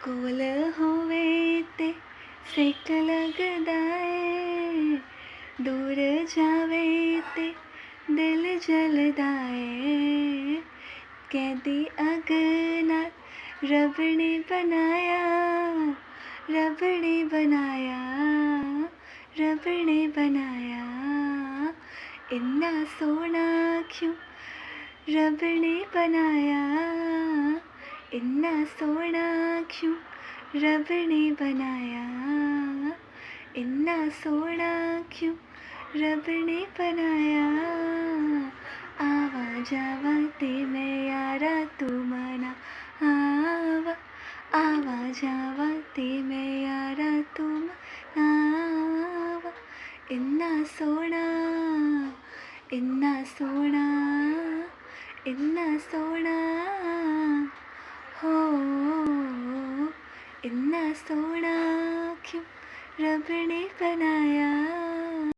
ਕੋਲ ਹੋਵੇ ਤੇ ਸੇਕ ਲੱਗਦਾ ਏ, ਦੂਰ ਜਾਵੇ ਤੇ ਦਿਲ ਜਲਦਾ ਏ। ਕੈਦੀ ਅਗ ਨਾਲ ਰੱਬ ਨੇ ਬਣਾਇਆ, ਰੱਬ ਨੇ ਬਣਾਇਆ, ਰੱਬ ਨੇ ਬਣਾਇਆ। ਇੰਨਾ ਸੋਹਣਾ क्यों रब ने बनाया, इन्ना सोहना क्यों रब ने बनाया, इन्ना सोहना क्यों रब ने बनाया। आवा जावा ते मैं यारा तू मना आवा, आवा जावा ते मैं यारा तू मनावा। इन्ना सोहना, इन्ना सोहना, इन्ना सोहना हो, इन्ना सोहना क्यों रब ने बनाया।